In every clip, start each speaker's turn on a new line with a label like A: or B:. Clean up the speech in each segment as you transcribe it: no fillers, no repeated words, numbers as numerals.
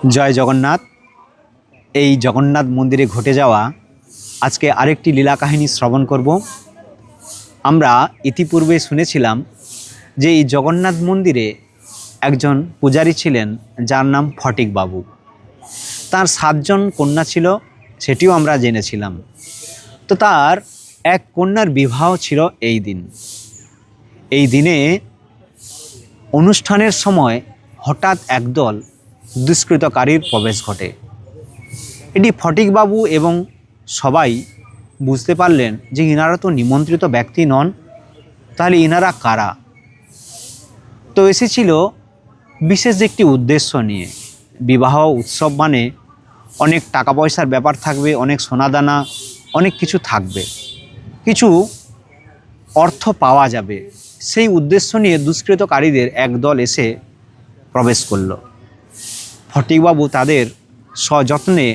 A: জয় জগন্নাথ। এই জগন্নাথ মন্দিরে ঘটে যাওয়া আজকে আরেকটি লীলা কাহিনী শ্রবণ করব। আমরা ইতিপূর্বে শুনেছিলাম যে এই জগন্নাথ মন্দিরে একজন পূজারী ছিলেন যার নাম ফটিকবাবু। তার 7 জন কন্যা ছিল, সেটিও আমরা জেনেছিলাম। তো তার এক কন্যার বিবাহ ছিল এই দিন। এই দিনে অনুষ্ঠানের সময় হঠাৎ একদল দুষ্কৃতকারীর প্রবেশ ঘটে। এটি ফটিকবাবু এবং সবাই বুঝতে পারলেন যে ইনারা তো নিমন্ত্রিত ব্যক্তি নন, তাহলে ইনারা কারা? তো এসেছিল বিশেষ একটি উদ্দেশ্য নিয়ে। বিবাহ উৎসব মানে অনেক টাকা পয়সার ব্যাপার থাকবে, অনেক সোনাদানা, অনেক কিছু থাকবে, কিছু অর্থ পাওয়া যাবে। সেই উদ্দেশ্য নিয়ে দুষ্কৃতকারীদের একদল এসে প্রবেশ করল। ফটিকবাবু তাদের সযত্নে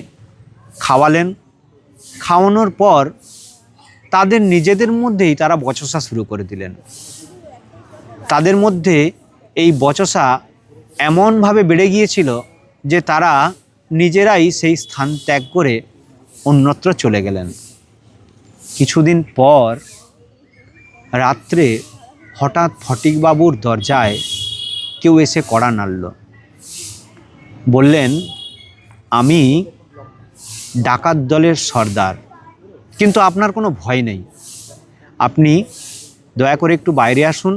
A: খাওয়ালেন। খাওয়ানোর পর তাদের নিজেদের মধ্যেই তারা বচসা শুরু করে দিলেন। তাদের মধ্যে এই বচসা এমনভাবে বেড়ে গিয়েছিল যে তারা নিজেরাই সেই স্থান ত্যাগ করে অন্যত্র চলে গেলেন। কিছুদিন পর রাত্রে হঠাৎ ফটিকবাবুর দরজায় কেউ এসে কড়া নাড়ল। বললেন, আমি ডাকাত দলের সর্দার, কিন্তু আপনার কোনো ভয় নেই, আপনি দয়া করে একটু বাইরে আসুন,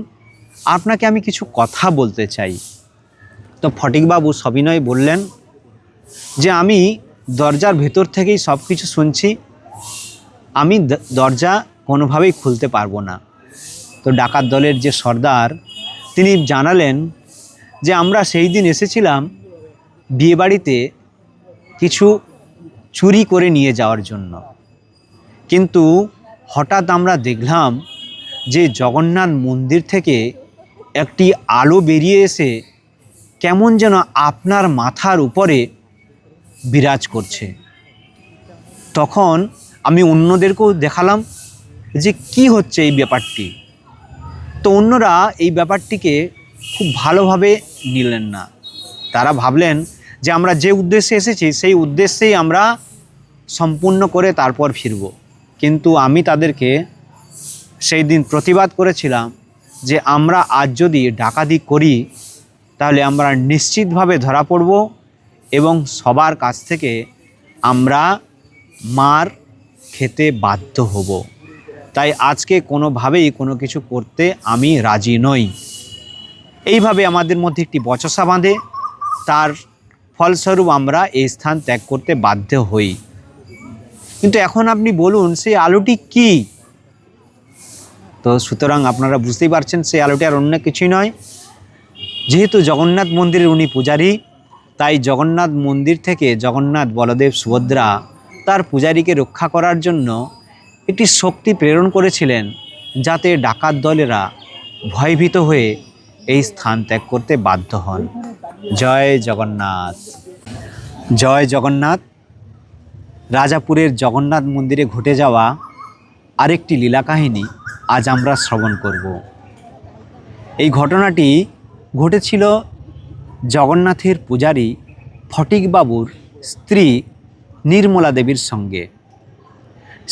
A: আপনাকে আমি কিছু কথা বলতে চাই। তো ফটিকবাবু সবিনয়ে বললেন যে আমি দরজার ভেতর থেকেই সব কিছু শুনছি, আমি দরজা কোনোভাবেই খুলতে পারবো না। তো ডাকাত দলের যে সর্দার তিনি জানালেন যে আমরা সেই দিন এসেছিলাম বিয়েবাড়িতে কিছু চুরি করে নিয়ে যাওয়ার জন্য, কিন্তু হঠাৎ আমরা দেখলাম যে জগন্নাথ মন্দির থেকে একটি আলো বেরিয়ে এসে কেমন যেন আপনার মাথার উপরে বিরাজ করছে। তখন আমি অন্যদেরকেও দেখালাম যে কি হচ্ছে এই ব্যাপারটি। তো অন্যরা এই ব্যাপারটিকে খুব ভালোভাবে নিলেন না। তারা ভাবলেন যে আমরা যে উদ্দেশ্যে এসেছি সেই উদ্দেশ্যেই আমরা সম্পূর্ণ করে তারপর ফিরব। কিন্তু আমি তাদেরকে সেই দিন প্রতিবাদ করেছিলাম যে আমরা আজ যদি ডাকাতি করি তাহলে আমরা নিশ্চিতভাবে ধরা পড়ব এবং সবার কাছ থেকে আমরা মার খেতে বাধ্য হব। তাই আজকে কোনোভাবেই কোনো কিছু করতে আমি রাজি নই। এইভাবে আমাদের মধ্যে একটি বচসা বাঁধে, তার ফলস্বরূপ আমরা এই স্থান ত্যাগ করতে বাধ্য হই। কিন্তু এখন আপনি বলুন সেই আলোটি কি? তো সুতরাং আপনারা বুঝতেই পারছেন সেই আলোটি আর অন্য কিছুই নয়। যেহেতু জগন্নাথ মন্দিরের উনি পূজারী, তাই জগন্নাথ মন্দির থেকে জগন্নাথ, বলদেব, সুভদ্রা তার পূজারীকে রক্ষা করার জন্য একটি শক্তি প্রেরণ করেছিলেন, যাতে ডাকাত দলেরা ভয়ভীত হয়ে এই স্থান ত্যাগ করতে বাধ্য হন। জয় জগন্নাথ। জয় জগন্নাথ। রাজাপুরের জগন্নাথ মন্দিরে ঘটে যাওয়া আরেকটি লীলা কাহিনী আজ আমরা শ্রবণ করব। এই ঘটনাটি ঘটেছিল জগন্নাথের পূজারী ফটিকবাবুর স্ত্রী নির্মলা দেবীর সঙ্গে।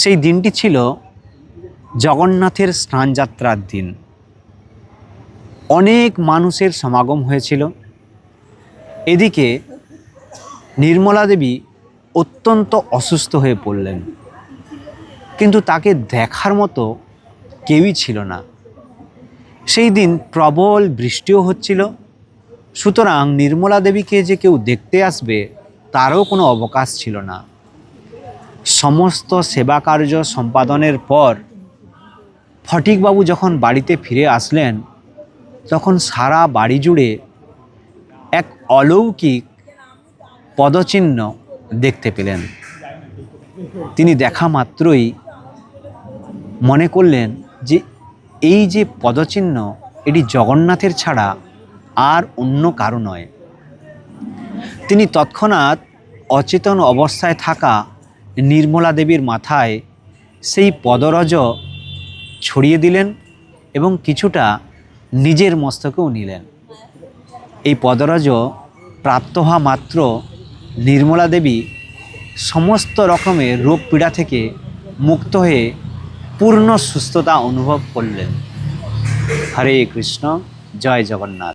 A: সেই দিনটি ছিল জগন্নাথের স্নানযাত্রার দিন। অনেক মানুষের সমাগম হয়েছিল। এদিকে নির্মলা দেবী অত্যন্ত অসুস্থ হয়ে পড়লেন, কিন্তু তাকে দেখার মতো কেউই ছিল না। সেই দিন প্রবল বৃষ্টিও হচ্ছিল, সুতরাং নির্মলা দেবীকে যে কেউ দেখতে আসবে তারও কোনো অবকাশ ছিল না। সমস্ত সেবা কার্য সম্পাদনের পর ফটিকবাবু যখন বাড়িতে ফিরে আসলেন, তখন সারা বাড়ি জুড়ে এক অলৌকিক পদচিহ্ন দেখতে পেলেন। তিনি দেখা মাত্রই মনে করলেন যে এই যে পদচিহ্ন, এটি জগন্নাথের ছাড়া আর অন্য কারো নয়। তিনি তৎক্ষণাৎ অচেতন অবস্থায় থাকা নির্মলা দেবীর মাথায় সেই পদরজ ছড়িয়ে দিলেন এবং কিছুটা নিজের মস্তকেও নিলেন। এই পদরজ প্রাপ্ত হওয়া মাত্র নির্মলা দেবী সমস্ত রকমের রোগ পীড়া থেকে মুক্ত হয়ে পূর্ণ সুস্থতা অনুভব করলেন। হরে কৃষ্ণ, জয় জগন্নাথ।